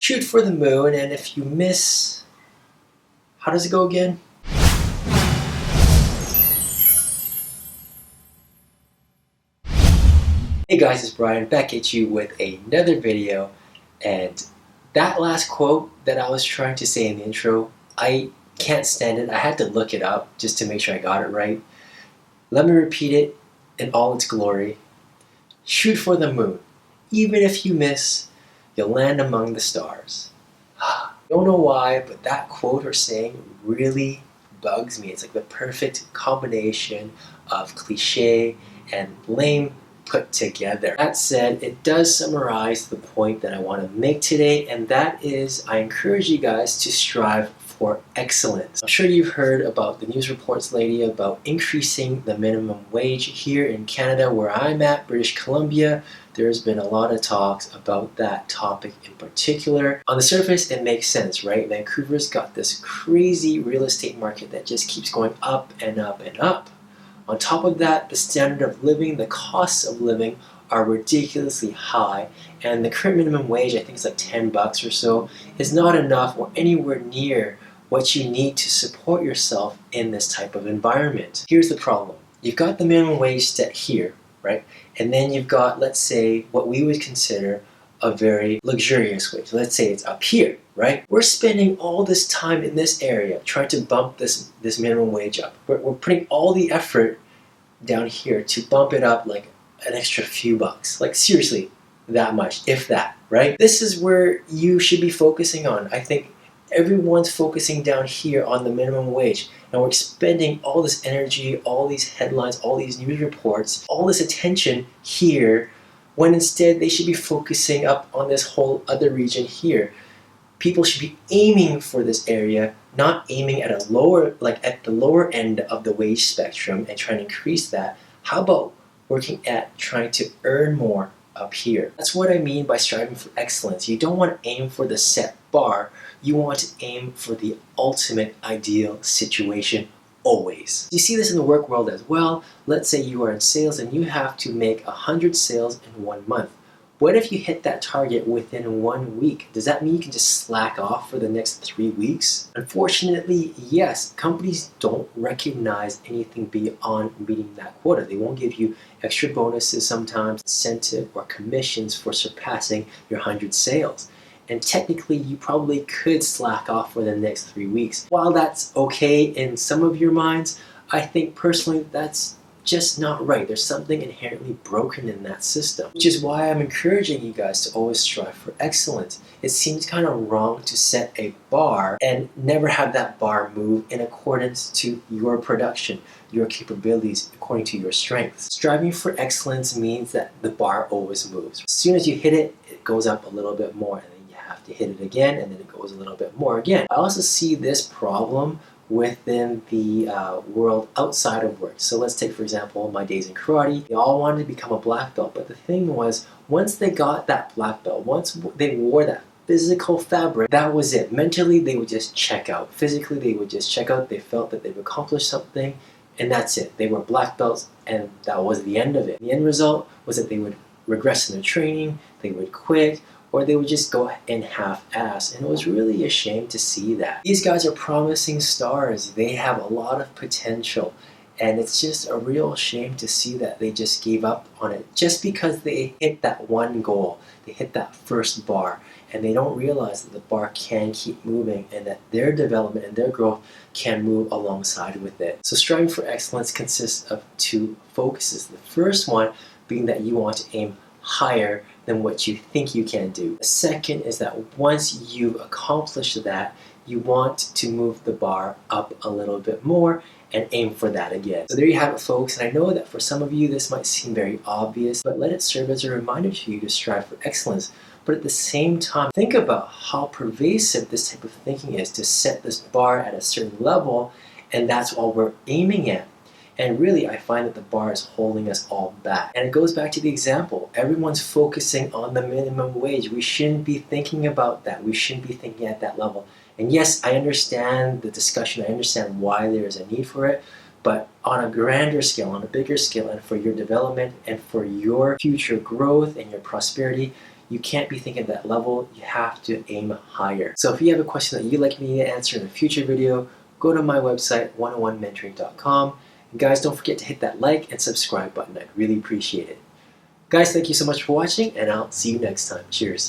shoot for the moon, and if you miss, how does it go again? Hey guys, it's Brian back at you with another video, and that last quote that I was trying to say in the intro, I can't stand it. I had to look it up just to make sure I got it right. Let me repeat it in all its glory. Shoot for the moon. Even if you miss, you'll land among the stars. Don't know why, but that quote or saying really bugs me. It's like the perfect combination of cliche and lame put together. That said, it does summarize the point that I want to make today, and that is I encourage you guys to strive for excellence. I'm sure you've heard about the news reports lately about increasing the minimum wage here in Canada where I'm at, British Columbia. There's been a lot of talks about that topic in particular. On the surface, it makes sense, right? Vancouver's got this crazy real estate market that just keeps going up and up and up. On top of that, the standard of living, the costs of living are ridiculously high, and the current minimum wage, I think it's like 10 bucks or so, is not enough or anywhere near what you need to support yourself in this type of environment. Here's the problem. You've got the minimum wage set here, right? And then you've got, let's say, what we would consider a very luxurious wage. Let's say it's up here, right? We're spending all this time in this area trying to bump this minimum wage up. We're putting all the effort down here to bump it up like an extra few bucks. Like seriously, that much, if that, right? This is where you should be focusing on. I think everyone's focusing down here on the minimum wage, and we're expending all this energy, all these headlines, all these news reports, all this attention here, when instead they should be focusing up on this whole other region here. People should be aiming for this area, not aiming at a lower, like at the lower end of the wage spectrum and trying to increase that. How about working at trying to earn more up here? That's what I mean by striving for excellence. You don't want to aim for the set bar. You want to aim for the ultimate ideal situation always. You see this in the work world as well. Let's say you are in sales and you have to make 100 sales in 1 month. What if you hit that target within 1 week? Does that mean you can just slack off for the next 3 weeks? Unfortunately, yes. Companies don't recognize anything beyond meeting that quota. They won't give you extra bonuses sometimes, incentive or commissions for surpassing your 100 sales. And technically, you probably could slack off for the next 3 weeks. While that's okay in some of your minds, I think personally that's just not right. There's something inherently broken in that system, which is why I'm encouraging you guys to always strive for excellence. It seems kind of wrong to set a bar and never have that bar move in accordance to your production, your capabilities, according to your strengths. Striving for excellence means that the bar always moves. As soon as you hit it, it goes up a little bit more, and then you have to hit it again, and then it goes a little bit more again. I also see this problem within the world outside of work. So let's take, for example, my days in karate. They all wanted to become a black belt, but the thing was, once they got that black belt, once they wore that physical fabric, that was it. Mentally, they would just check out. Physically, they would just check out. They felt that they've accomplished something, and that's it. They were black belts, and that was the end of it. The end result was that they would regress in their training, they would quit, or they would just go in half-ass, and it was really a shame to see that. These guys are promising stars. They have a lot of potential, and it's just a real shame to see that they just gave up on it just because they hit that one goal. They hit that first bar, and they don't realize that the bar can keep moving and that their development and their growth can move alongside with it. So striving for excellence consists of 2 focuses. The first one being that you want to aim higher than what you think you can do. The second is that once you've accomplished that, you want to move the bar up a little bit more and aim for that again. So there you have it, folks, and I know that for some of you this might seem very obvious, but let it serve as a reminder to you to strive for excellence. But at the same time, think about how pervasive this type of thinking is, to set this bar at a certain level, and that's all we're aiming at. And really, I find that the bar is holding us all back. And it goes back to the example. Everyone's focusing on the minimum wage. We shouldn't be thinking about that. We shouldn't be thinking at that level. And yes, I understand the discussion. I understand why there is a need for it. But on a grander scale, on a bigger scale, and for your development and for your future growth and your prosperity, you can't be thinking at that level. You have to aim higher. So if you have a question that you'd like me to answer in a future video, go to my website, 101mentoring.com. And guys, don't forget to hit that like and subscribe button. I'd really appreciate it. Guys, thank you so much for watching, and I'll see you next time. Cheers.